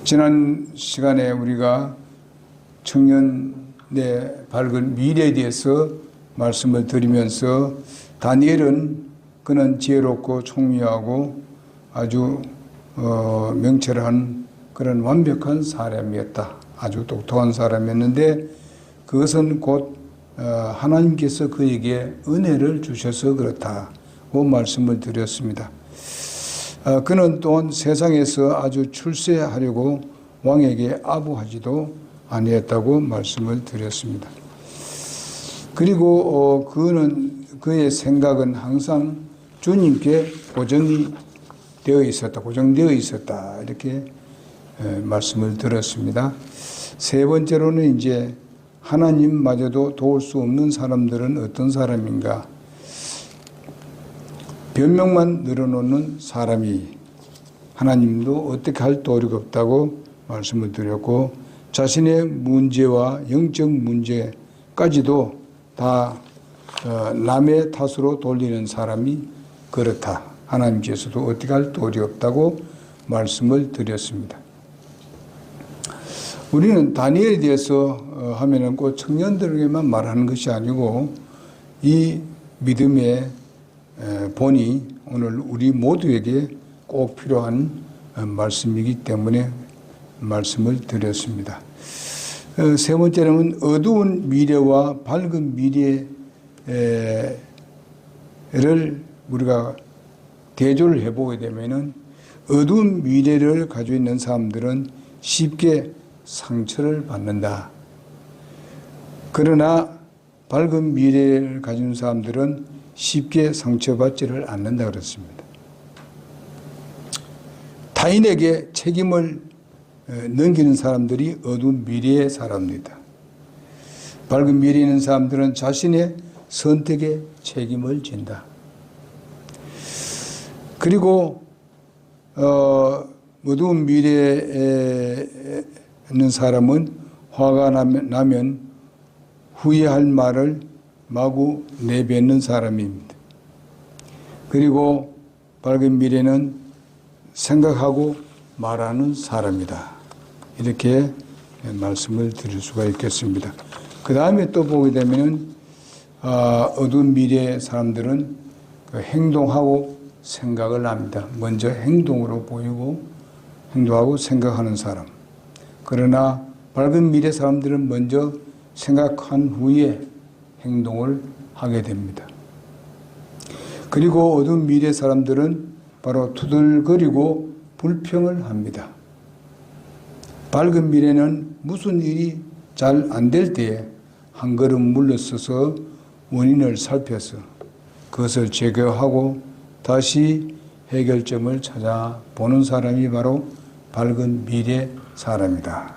지난 시간에 우리가 청년의 밝은 미래에 대해서 말씀을 드리면서 다니엘은 그는 지혜롭고 총명하고 아주 명철한 그런 완벽한 사람이었다. 아주 똑똑한 사람이었는데 그것은 곧 하나님께서 그에게 은혜를 주셔서 그렇다고 말씀을 드렸습니다. 그는 또한 세상에서 아주 출세하려고 왕에게 아부하지도 아니했다고 말씀을 드렸습니다. 그리고 그의 생각은 항상 주님께 고정되어 있었다. 이렇게 말씀을 들었습니다. 세 번째로는 이제 하나님마저도 도울 수 없는 사람들은 어떤 사람인가? 변명만 늘어놓는 사람이 하나님도 어떻게 할 도리가 없다고 말씀을 드렸고 자신의 문제와 영적 문제까지도 다 남의 탓으로 돌리는 사람이 그렇다. 하나님께서도 어떻게 할 도리 없다고 말씀을 드렸습니다. 우리는 다니엘에 대해서 하면은 꼭 청년들에게만 말하는 것이 아니고 이 믿음의 본이 오늘 우리 모두에게 꼭 필요한 말씀이기 때문에 말씀을 드렸습니다. 세 번째는 어두운 미래와 밝은 미래를 우리가 대조를 해보게 되면은 어두운 미래를 가지고 있는 사람들은 쉽게 상처를 받는다. 그러나 밝은 미래를 가진 사람들은 쉽게 상처받지를 않는다 그렇습니다. 타인에게 책임을 넘기는 사람들이 어두운 미래의 사람입니다. 밝은 미래에 있는 사람들은 자신의 선택에 책임을 진다. 그리고 어두운 미래에 있는 사람은 화가 나면 후회할 말을 마구 내뱉는 사람입니다. 그리고 밝은 미래는 생각하고 말하는 사람이다. 이렇게 말씀을 드릴 수가 있겠습니다. 그 다음에 또 보게 되면 어두운 미래의 사람들은 행동하고 생각을 합니다. 먼저 행동으로 보이고 행동하고 생각하는 사람. 그러나 밝은 미래 사람들은 먼저 생각한 후에 행동을 하게 됩니다. 그리고 어두운 미래 사람들은 바로 투덜거리고 불평을 합니다. 밝은 미래는 무슨 일이 잘 안 될 때에 한 걸음 물러서서 원인을 살펴서 그것을 제거하고 다시 해결점을 찾아보는 사람이 바로 밝은 미래 사람이다.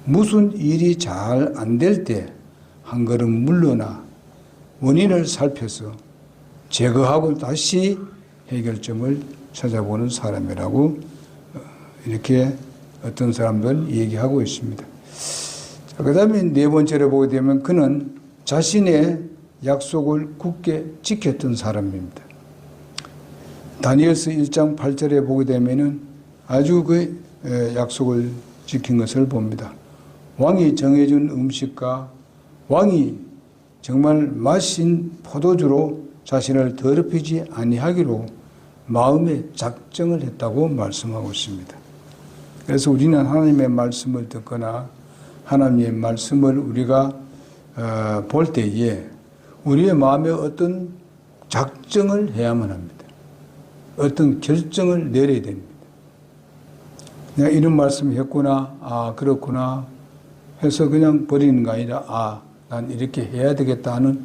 무슨 일이 잘 안 될 때 한 걸음 물러나 원인을 살펴서 제거하고 다시 해결점을 찾아보는 사람이라고 이렇게 어떤 사람들은 얘기하고 있습니다. 그 다음에 네 번째로 보게 되면 그는 자신의 약속을 굳게 지켰던 사람입니다. 다니엘서 1장 8절에 보게 되면은 아주 그 약속을 지킨 것을 봅니다. 왕이 정해준 음식과 왕이 정말 마신 포도주로 자신을 더럽히지 아니하기로 마음의 작정을 했다고 말씀하고 있습니다. 그래서 우리는 하나님의 말씀을 듣거나 하나님의 말씀을 우리가 볼 때에 우리의 마음에 어떤 작정을 해야만 합니다. 어떤 결정을 내려야 됩니다. 내가 이런 말씀을 했구나, 그렇구나 해서 그냥 버리는 거 아니라 난 이렇게 해야 되겠다 하는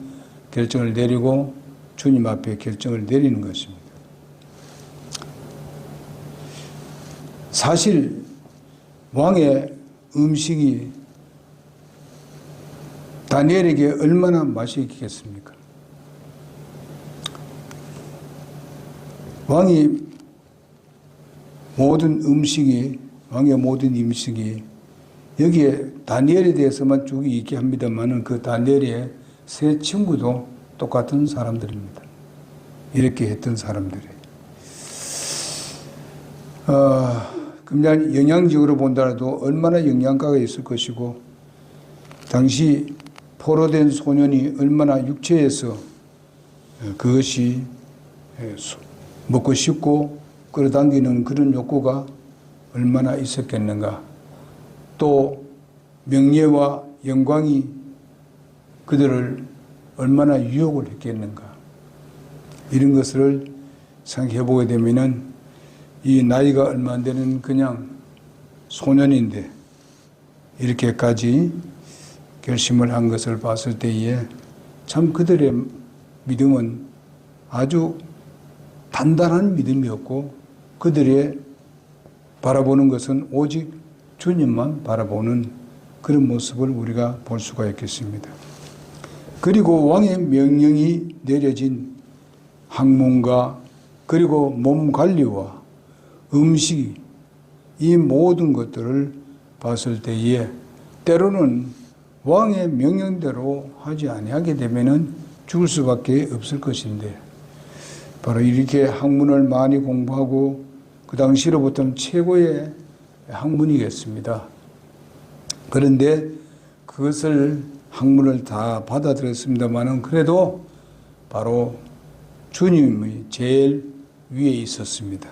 결정을 내리고 주님 앞에 결정을 내리는 것입니다. 사실 왕의 음식이 다니엘에게 얼마나 맛이 있겠습니까? 왕의 모든 음식이 여기에 다니엘에 대해서만 쭉 얘기합니다만은 그 다니엘의 세 친구도 똑같은 사람들입니다. 이렇게 했던 사람들이. 그냥 영양적으로 본다라도 얼마나 영양가가 있을 것이고 당시 포로된 소년이 얼마나 육체에서 그것이 먹고 싶고 끌어당기는 그런 욕구가 얼마나 있었겠는가. 또 명예와 영광이 그들을 얼마나 유혹을 했겠는가. 이런 것을 생각해 보게 되면은 이 나이가 얼마 안 되는 그냥 소년인데 이렇게까지 결심을 한 것을 봤을 때에 참 그들의 믿음은 아주 단단한 믿음이었고 그들의 바라보는 것은 오직 주님만 바라보는 그런 모습을 우리가 볼 수가 있겠습니다. 그리고 왕의 명령이 내려진 학문과 그리고 몸 관리와 음식 이 모든 것들을 봤을 때에 때로는 왕의 명령대로 하지 아니하게 되면은 죽을 수밖에 없을 것인데 바로 이렇게 학문을 많이 공부하고 그 당시로부터는 최고의 학문이겠습니다. 그런데 그것을 학문을 다 받아들였습니다만은 그래도 바로 주님의 제일 위에 있었습니다.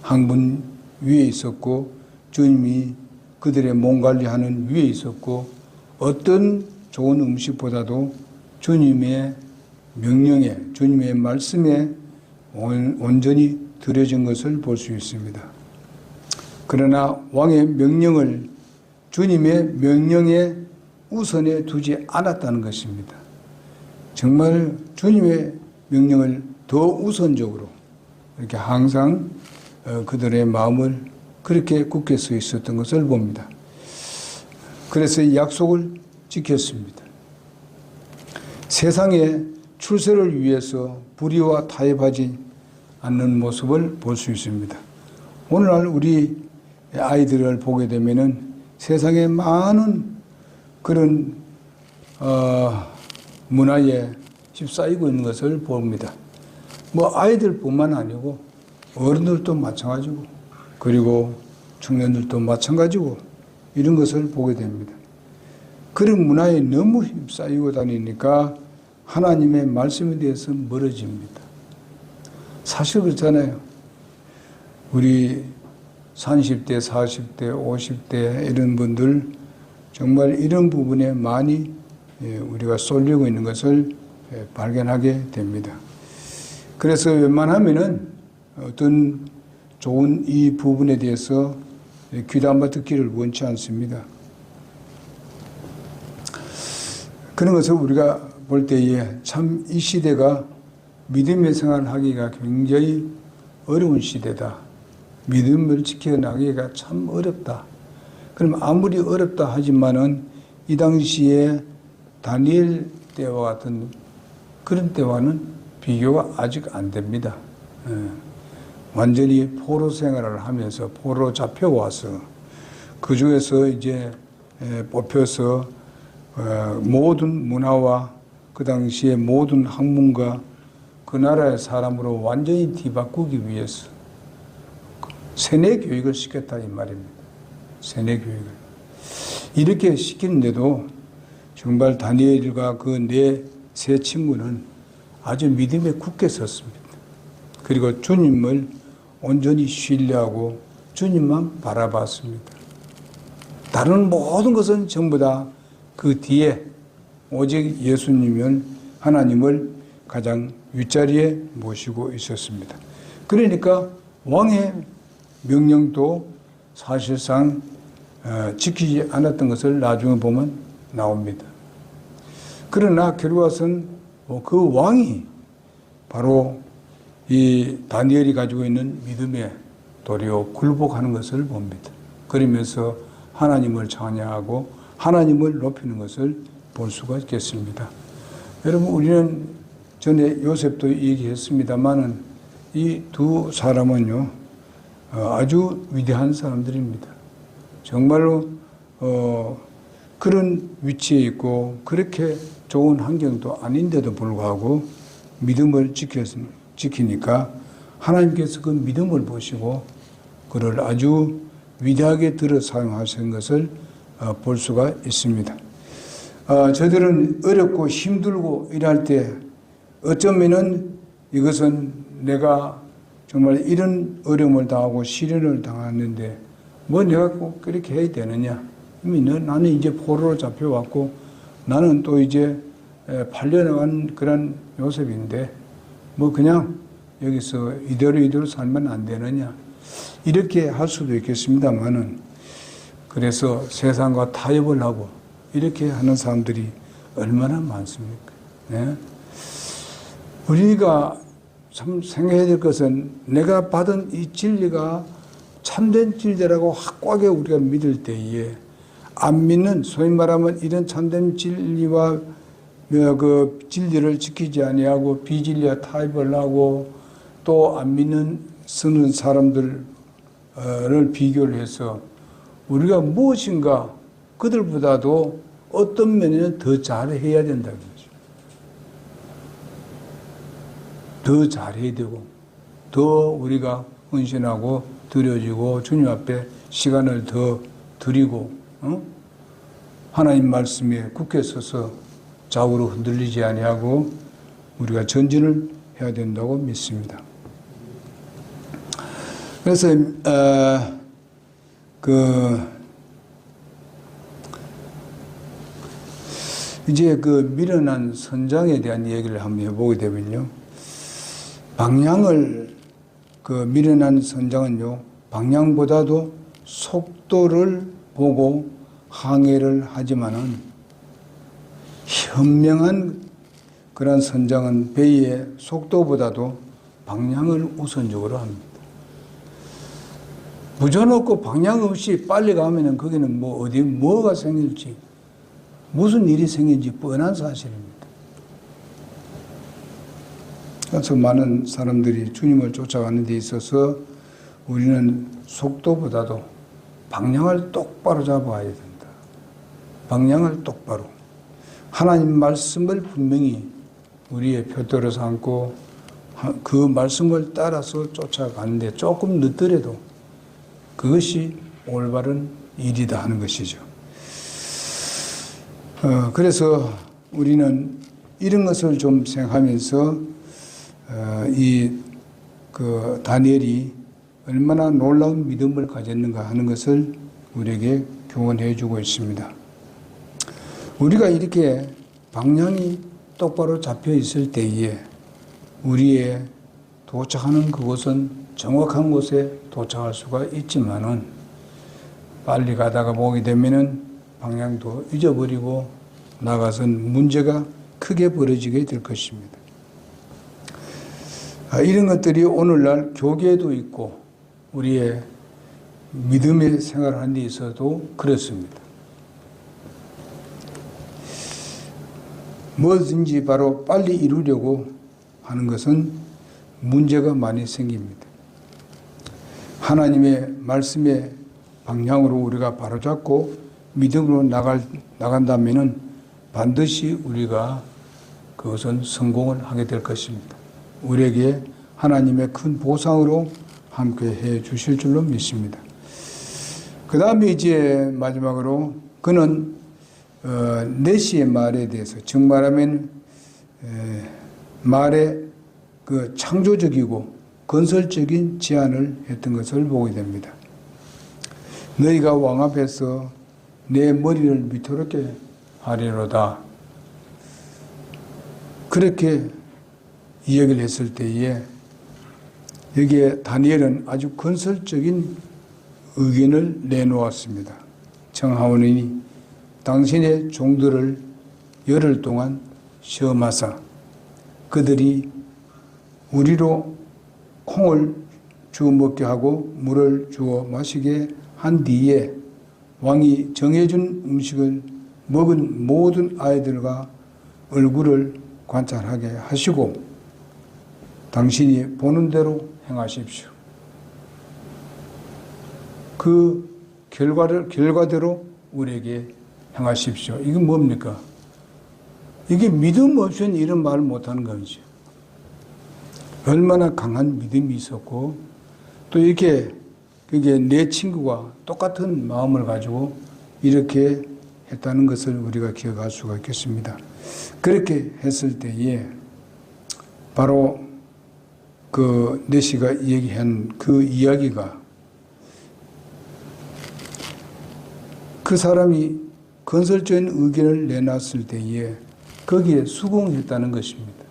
학문 위에 있었고 주님이 그들의 몸 관리하는 위에 있었고 어떤 좋은 음식보다도 주님의 명령에 주님의 말씀에 온전히 들여진 것을 볼 수 있습니다. 그러나 왕의 명령을 주님의 명령에 우선에 두지 않았다는 것입니다. 정말 주님의 명령을 더 우선적으로 이렇게 항상 그들의 마음을 그렇게 굳게 서 있었던 것을 봅니다. 그래서 이 약속을 지켰습니다. 세상의 출세를 위해서 불의와 타협하지 않는 모습을 볼 수 있습니다. 오늘날 우리 아이들을 보게 되면은 세상에 많은 그런 문화에 휩싸이고 있는 것을 봅니다. 뭐 아이들뿐만 아니고 어른들도 마찬가지고 그리고 청년들도 마찬가지고 이런 것을 보게 됩니다. 그런 문화에 너무 휩싸이고 다니니까 하나님의 말씀에 대해서 멀어집니다. 사실 그렇잖아요. 우리 30대, 40대, 50대 이런 분들 정말 이런 부분에 많이 우리가 쏠리고 있는 것을 발견하게 됩니다. 그래서 웬만하면은 어떤 좋은 이 부분에 대해서 귀담아 듣기를 원치 않습니다. 그런 것을 우리가 볼 때에 참 이 시대가 믿음의 생활을 하기가 굉장히 어려운 시대다. 믿음을 지켜나가기가 참 어렵다. 그럼 아무리 어렵다 하지만은 이 당시에 다니엘 때와 같은 그런 때와는 비교가 아직 안 됩니다. 완전히 포로 생활을 하면서 포로 잡혀와서 그 중에서 이제 뽑혀서 모든 문화와 그 당시의 모든 학문과 그 나라의 사람으로 완전히 뒤바꾸기 위해서 세뇌 교육을 시켰다 이 말입니다. 세뇌 교육을. 이렇게 시키는데도 정말 다니엘과 그 네 세 친구는 아주 믿음에 굳게 섰습니다. 그리고 주님을 온전히 신뢰하고 주님만 바라봤습니다. 다른 모든 것은 전부 다 그 뒤에 오직 예수님을 하나님을 가장 윗자리에 모시고 있었습니다. 그러니까 왕의 명령도 사실상 지키지 않았던 것을 나중에 보면 나옵니다. 그러나 결과는 그 왕이 바로 이 다니엘이 가지고 있는 믿음에 도리어 굴복하는 것을 봅니다. 그러면서 하나님을 찬양하고 하나님을 높이는 것을 볼 수가 있겠습니다. 여러분 우리는 전에 요셉도 얘기했습니다만은 이 두 사람은요 아주 위대한 사람들입니다. 정말로 그런 위치에 있고 그렇게 좋은 환경도 아닌데도 불구하고 믿음을 지키니까 하나님께서 그 믿음을 보시고 그를 아주 위대하게 들어 사용하신 것을 볼 수가 있습니다. 저들은 어렵고 힘들고 일할 때 어쩌면은 이것은 내가 정말 이런 어려움을 당하고 시련을 당했는데 뭐 내가 꼭 그렇게 해야 되느냐. 이미 나는 이제 포로로 잡혀왔고 나는 또 이제 팔려나간 그런 요셉인데 뭐 그냥 여기서 이대로 살면 안 되느냐. 이렇게 할 수도 있겠습니다만은 그래서 세상과 타협을 하고 이렇게 하는 사람들이 얼마나 많습니까? 네? 우리가 참 생각해야 될 것은 내가 받은 이 진리가 참된 진리라고 확고하게 우리가 믿을 때에 안 믿는, 소위 말하면 이런 참된 진리와 그 진리를 지키지 아니하고 비진리와 타협을 하고 또 안 믿는 쓰는 사람들을 비교를 해서 우리가 무엇인가 그들보다도 어떤 면에는 더 잘해야 된다는 거죠. 더 잘해야 되고 더 우리가 헌신하고 드려지고 주님 앞에 시간을 더 드리고 하나님 말씀에 굳게 서서 좌우로 흔들리지 아니하고 우리가 전진을 해야 된다고 믿습니다. 그래서 이제 그 미련한 선장에 대한 얘기를 한번 해보게 되면요, 방향을 미련한 선장은요 방향보다도 속도를 보고 항해를 하지만은 현명한 그런 선장은 배의 속도보다도 방향을 우선적으로 합니다. 부져놓고 방향 없이 빨리 가면은 거기는 뭐가 생길지, 무슨 일이 생길지 뻔한 사실입니다. 그래서 많은 사람들이 주님을 쫓아가는 데 있어서 우리는 속도보다도 방향을 똑바로 잡아야 된다. 방향을 똑바로. 하나님 말씀을 분명히 우리의 표대로 삼고 그 말씀을 따라서 쫓아가는데 조금 늦더라도 그것이 올바른 일이다 하는 것이죠. 그래서 우리는 이런 것을 좀 생각하면서 다니엘이 얼마나 놀라운 믿음을 가졌는가 하는 것을 우리에게 교훈해 주고 있습니다. 우리가 이렇게 방향이 똑바로 잡혀 있을 때에 우리의 도착하는 그곳은 정확한 곳에 도착할 수가 있지만은 빨리 가다가 보게 되면은 방향도 잊어버리고 나가선 문제가 크게 벌어지게 될 것입니다. 이런 것들이 오늘날 교계에도 있고 우리의 믿음의 생활하는 데 있어도 그렇습니다. 뭐든지 바로 빨리 이루려고 하는 것은 문제가 많이 생깁니다. 하나님의 말씀의 방향으로 우리가 바로잡고 믿음으로 나간다면은 반드시 우리가 그것은 성공을 하게 될 것입니다. 우리에게 하나님의 큰 보상으로 함께 해 주실 줄로 믿습니다. 그 다음에 이제 마지막으로 그는 내시의 말에 대해서, 즉 말하면 말의 그 창조적이고 건설적인 제안을 했던 것을 보게 됩니다. 너희가 왕 앞에서 내 머리를 밑으로게 하리로다. 그렇게 이야기를 했을 때에 여기에 다니엘은 아주 건설적인 의견을 내놓았습니다. 청하오니 당신의 종들을 열흘 동안 시험하사 그들이 우리로 콩을 주어 먹게 하고 물을 주어 마시게 한 뒤에 왕이 정해준 음식을 먹은 모든 아이들과 얼굴을 관찰하게 하시고 당신이 보는 대로 행하십시오. 그 결과대로 우리에게 행하십시오. 이게 뭡니까? 이게 믿음 없이는 이런 말을 못하는 거죠. 얼마나 강한 믿음이 있었고 또 이렇게 그게 내 친구가 똑같은 마음을 가지고 이렇게 했다는 것을 우리가 기억할 수가 있겠습니다. 그렇게 했을 때에 바로 그 네시가 얘기한 그 이야기가 그 사람이 건설적인 의견을 내놨을 때에 거기에 수긍했다는 것입니다.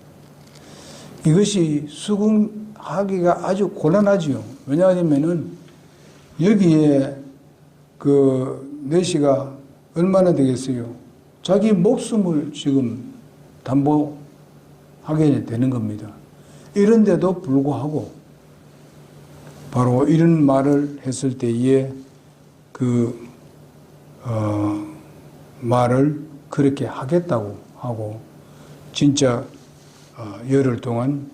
이것이 수긍하기가 아주 곤란하지요. 왜냐하면은 여기에 그 네시가 얼마나 되겠어요? 자기 목숨을 지금 담보하게 되는 겁니다. 이런데도 불구하고 바로 이런 말을 했을 때에 그 말을 그렇게 하겠다고 하고 진짜 열흘 동안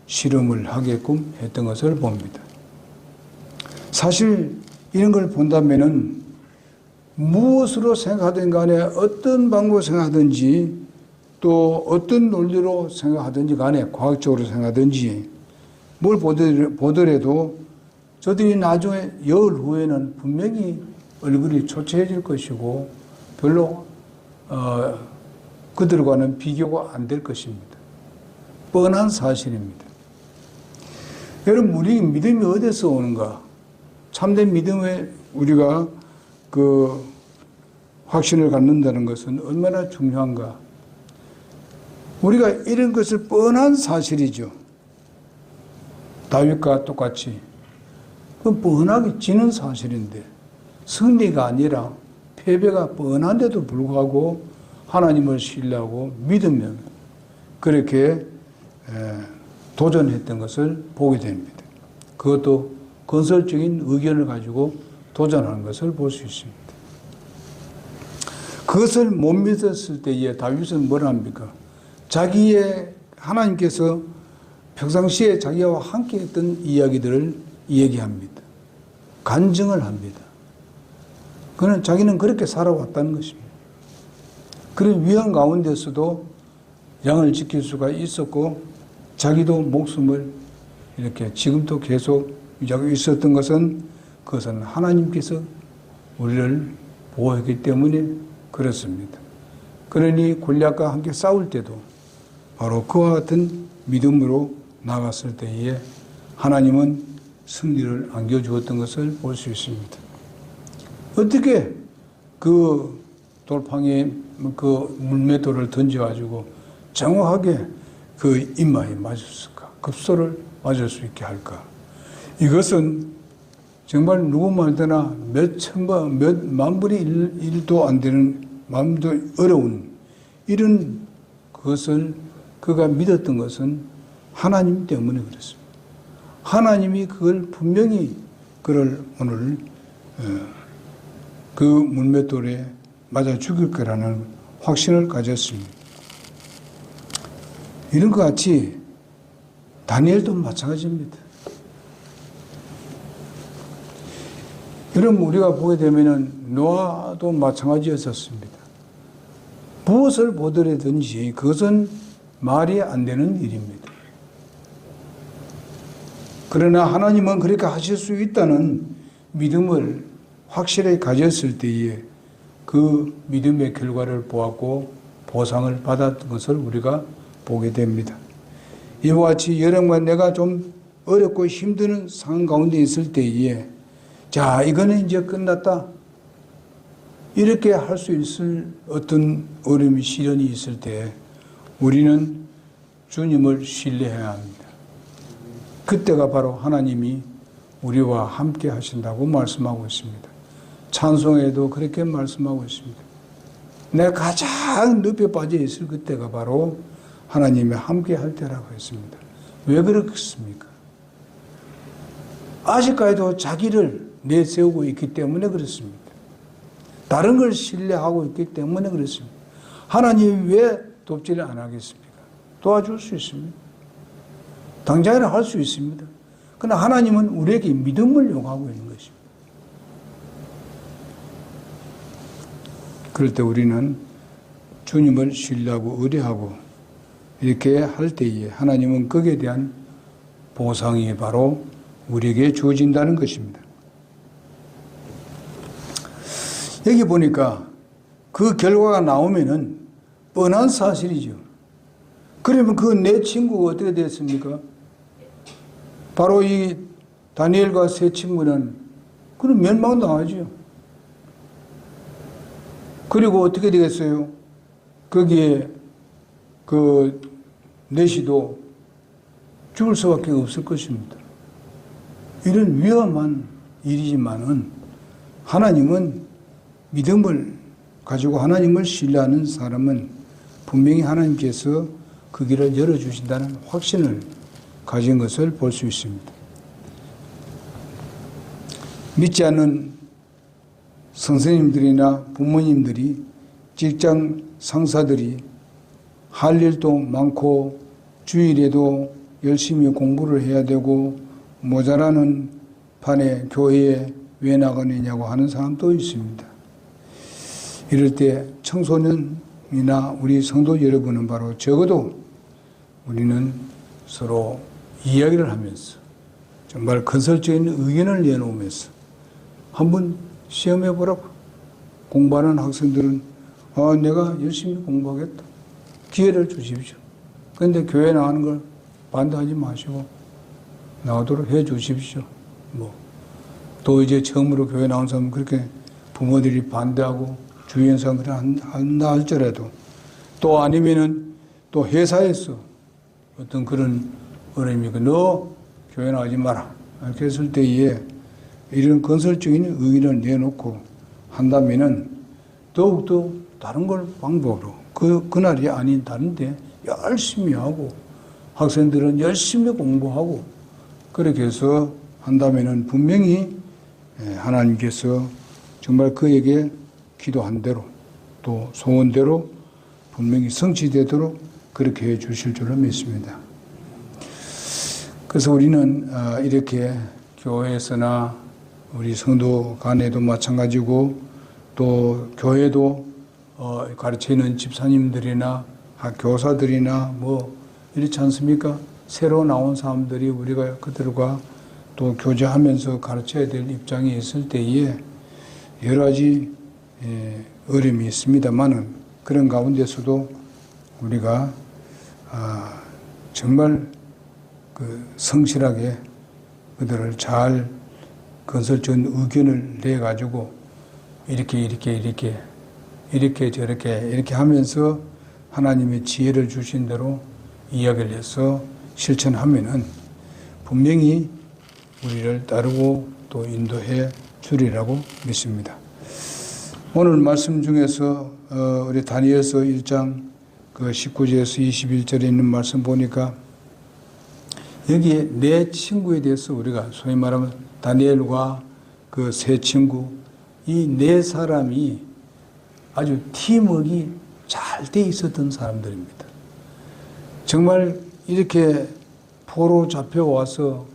실험을 하게끔 했던 것을 봅니다. 사실 이런 걸 본다면은 무엇으로 생각하든 간에 어떤 방법으로 생각하든지 또 어떤 논리로 생각하든지 간에 과학적으로 생각하든지 뭘 보더라도 저들이 나중에 열흘 후에는 분명히 얼굴이 초췌해질 것이고 별로 그들과는 비교가 안 될 것입니다. 뻔한 사실입니다. 여러분, 우리 믿음이 어디서 오는가? 참된 믿음에 우리가 그 확신을 갖는다는 것은 얼마나 중요한가? 우리가 이런 것을 뻔한 사실이죠. 다윗과 똑같이. 그건 뻔하게 지는 사실인데 승리가 아니라 패배가 뻔한데도 불구하고 하나님을 신뢰하고 믿으면 그렇게 도전했던 것을 보게 됩니다. 그것도 건설적인 의견을 가지고 도전하는 것을 볼 수 있습니다. 그것을 못 믿었을 때에 다윗은 뭘 합니까? 자기의 하나님께서 평상시에 자기와 함께 했던 이야기들을 얘기합니다. 간증을 합니다. 그는 자기는 그렇게 살아왔다는 것입니다. 그런 위험 가운데서도 양을 지킬 수가 있었고 자기도 목숨을 이렇게 지금도 계속 유지하고 있었던 것은 그것은 하나님께서 우리를 보호했기 때문에 그렇습니다. 그러니 골리앗과 함께 싸울 때도 바로 그와 같은 믿음으로 나갔을 때에 하나님은 승리를 안겨주었던 것을 볼 수 있습니다. 어떻게 그 돌팡이에 그 물맷돌을 던져가지고 정확하게 그 이마에 맞았을까? 급소를 맞을 수 있게 할까? 이것은 정말 누구 말대나 몇 천번, 몇 만분의 일도 안 되는 마음도 어려운 이런 것을 그가 믿었던 것은 하나님 때문에 그렇습니다. 하나님이 그걸 분명히 그를 오늘 그 물맷돌에 맞아 죽일 거라는 확신을 가졌습니다. 이런 것 같이 다니엘도 마찬가지입니다. 여러분, 우리가 보게 되면은 노아도 마찬가지였었습니다. 무엇을 보더라든지 그것은 말이 안 되는 일입니다. 그러나 하나님은 그렇게 하실 수 있다는 믿음을 확실하게 가졌을 때에 그 믿음의 결과를 보았고 보상을 받았던 것을 우리가 보게 됩니다. 이와 같이 여러분과 내가 좀 어렵고 힘든 상황 가운데 있을 때에 자, 이거는 이제 끝났다. 이렇게 할 수 있을 어떤 어려움이 시련이 있을 때 우리는 주님을 신뢰해야 합니다. 그때가 바로 하나님이 우리와 함께 하신다고 말씀하고 있습니다. 찬송에도 그렇게 말씀하고 있습니다. 내가 가장 늪에 빠져 있을 그때가 바로 하나님이 함께 할 때라고 했습니다. 왜 그렇겠습니까? 아직까지도 자기를 내세우고 있기 때문에 그렇습니다. 다른 걸 신뢰하고 있기 때문에 그렇습니다. 하나님이 왜 돕지를 안 하겠습니까? 도와줄 수 있습니다. 당장에는 할 수 있습니다. 그러나 하나님은 우리에게 믿음을 요구하고 있는 것입니다. 그럴 때 우리는 주님을 신뢰하고 의뢰하고 이렇게 할 때에 하나님은 거기에 대한 보상이 바로 우리에게 주어진다는 것입니다. 여기 보니까 그 결과가 나오면은 뻔한 사실이죠. 그러면 그 네 친구가 어떻게 됐습니까? 바로 이 다니엘과 세 친구는 그럼 멸망당하죠. 그리고 어떻게 되겠어요? 거기에 그 넷이도 죽을 수밖에 없을 것입니다. 이런 위험한 일이지만은 하나님은 믿음을 가지고 하나님을 신뢰하는 사람은 분명히 하나님께서 그 길을 열어주신다는 확신을 가진 것을 볼 수 있습니다. 믿지 않는 선생님들이나 부모님들이, 직장 상사들이 할 일도 많고 주일에도 열심히 공부를 해야 되고 모자라는 판에 교회에 왜 나가느냐고 하는 사람도 있습니다. 이럴 때 청소년이나 우리 성도 여러분은 바로 적어도 우리는 서로 이야기를 하면서 정말 건설적인 의견을 내놓으면서 한번 시험해 보라고. 공부하는 학생들은 내가 열심히 공부하겠다. 기회를 주십시오. 그런데 교회 나가는 걸 반대하지 마시고 나오도록 해 주십시오. 또 이제 처음으로 교회 나온 사람은 그렇게 부모들이 반대하고 주위의 사람들이 한다 할지라도 또 아니면은 또 회사에서 어떤 그런 어려움이 너 교회 나가지 마라. 이렇게 했을 때에 이런 건설적인 의의를 내놓고 한다면은 더욱더 다른 걸 방법으로 그날이 아닌 다른데 열심히 하고 학생들은 열심히 공부하고 그렇게 해서 한다면은 분명히 하나님께서 정말 그에게 기도한 대로 또 소원대로 분명히 성취되도록 그렇게 해 주실 줄로 믿습니다. 그래서 우리는 이렇게 교회에서나 우리 성도 간에도 마찬가지고 또 교회도 가르치는 집사님들이나 교사들이나 이렇지 않습니까? 새로 나온 사람들이 우리가 그들과 또 교제하면서 가르쳐야 될 입장에 있을 때에 여러 가지 어려움이 있습니다만은 그런 가운데서도 우리가 정말 성실하게 그들을 잘 건설적인 의견을 내가지고 이렇게 저렇게 이렇게 하면서 하나님의 지혜를 주신 대로 이야기를 해서 실천하면은 분명히 우리를 따르고 또 인도해 주리라고 믿습니다. 오늘 말씀 중에서 우리 다니엘서 1장 19절에서 21절에 있는 말씀 보니까 여기에 네 친구에 대해서 우리가 소위 말하면 다니엘과 그 세 친구 이 네 사람이 아주 팀워크가 잘 돼 있었던 사람들입니다. 정말 이렇게 포로 잡혀와서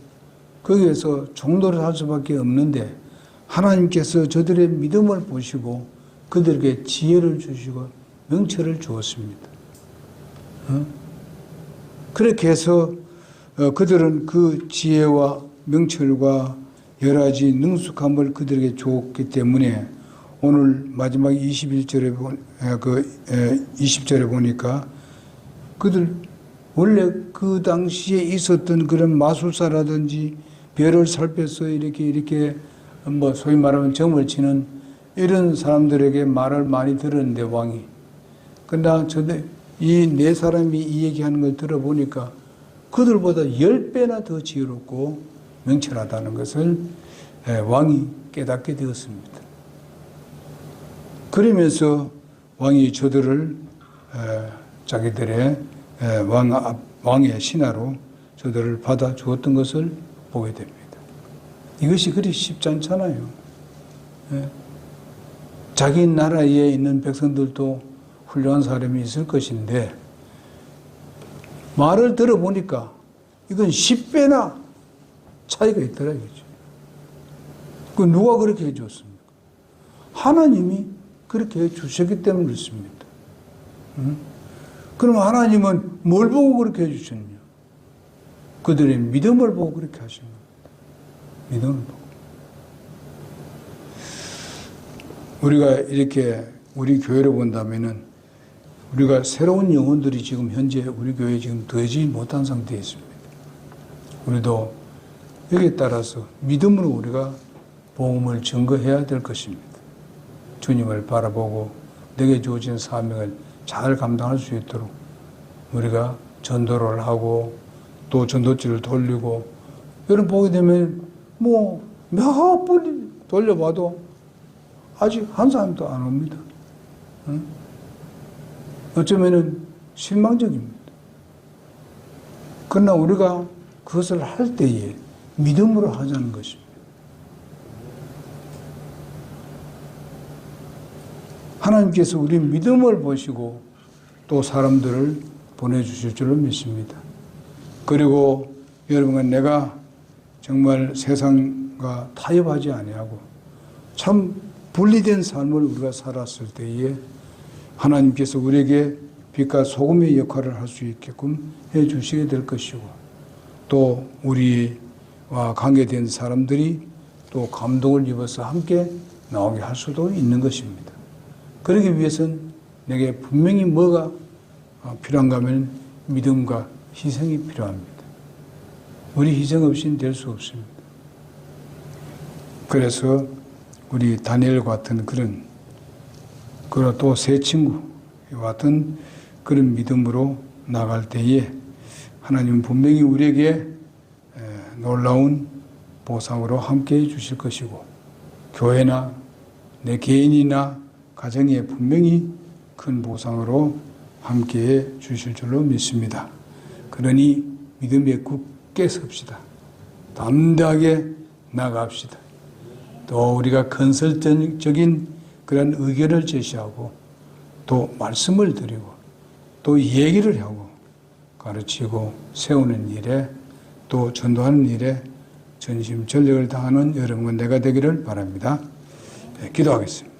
거기에서 종도를 할 수밖에 없는데 하나님께서 저들의 믿음을 보시고 그들에게 지혜를 주시고 명철을 주었습니다. 그렇게 해서 그들은 그 지혜와 명철과 여러 가지 능숙함을 그들에게 주었기 때문에 오늘 마지막 20절에 보니까 그들 원래 그 당시에 있었던 그런 마술사라든지 별을 살펴서 이렇게 소위 말하면 점을 치는 이런 사람들에게 말을 많이 들었는데 왕이. 그러나 이 네 사람이 이 얘기하는 걸 들어보니까 그들보다 10배나 더 지혜롭고 명철하다는 것을 왕이 깨닫게 되었습니다. 그러면서 왕이 저들을 자기들의 왕의 신하로 저들을 받아 주었던 것을 보게 됩니다. 이것이 그리 쉽지 않잖아요. 자기 나라에 있는 백성들도 훌륭한 사람이 있을 것인데 말을 들어보니까 이건 10배나 차이가 있더라 이거죠. 그 누가 그렇게 해줬습니까? 하나님이 그렇게 해주셨기 때문에 그렇습니다. 그럼 하나님은 뭘 보고 그렇게 해주셨냐? 그들의 믿음을 보고 그렇게 하신 겁니다. 믿음을 보고. 우리가 이렇게 우리 교회를 본다면은 우리가 새로운 영혼들이 지금 현재 우리 교회에 지금 더해지지 못한 상태에 있습니다. 우리도 여기에 따라서 믿음으로 우리가 복음을 증거해야 될 것입니다. 주님을 바라보고 내게 주어진 사명을 잘 감당할 수 있도록 우리가 전도를 하고 또 전도지를 돌리고 여러분 보게 되면 뭐 몇 번 돌려봐도 아직 한 사람도 안 옵니다. 어쩌면은 실망적입니다. 그러나 우리가 그것을 할 때에 믿음으로 하자는 것입니다. 하나님께서 우리 믿음을 보시고 또 사람들을 보내주실 줄로 믿습니다. 그리고 여러분과 내가 정말 세상과 타협하지 아니하고 참 분리된 삶을 우리가 살았을 때에 하나님께서 우리에게 빛과 소금의 역할을 할 수 있게끔 해 주시게 될 것이고 또 우리와 관계된 사람들이 또 감동을 입어서 함께 나오게 할 수도 있는 것입니다. 그러기 위해서는 내게 분명히 뭐가 필요한가 하면 믿음과 희생이 필요합니다. 우리 희생 없이는 될 수 없습니다. 그래서 우리 다니엘 같은 그리고 또 세 친구 같은 그런 믿음으로 나갈 때에 하나님은 분명히 우리에게 놀라운 보상으로 함께 해 주실 것이고 교회나 내 개인이나 가정에 분명히 큰 보상으로 함께 해 주실 줄로 믿습니다. 그러니 믿음에 굳게 섭시다. 담대하게 나갑시다. 또 우리가 건설적인 그런 의견을 제시하고 또 말씀을 드리고 또 얘기를 하고 가르치고 세우는 일에 또 전도하는 일에 전심전력을 다하는 여러분과 내가 되기를 바랍니다. 기도하겠습니다.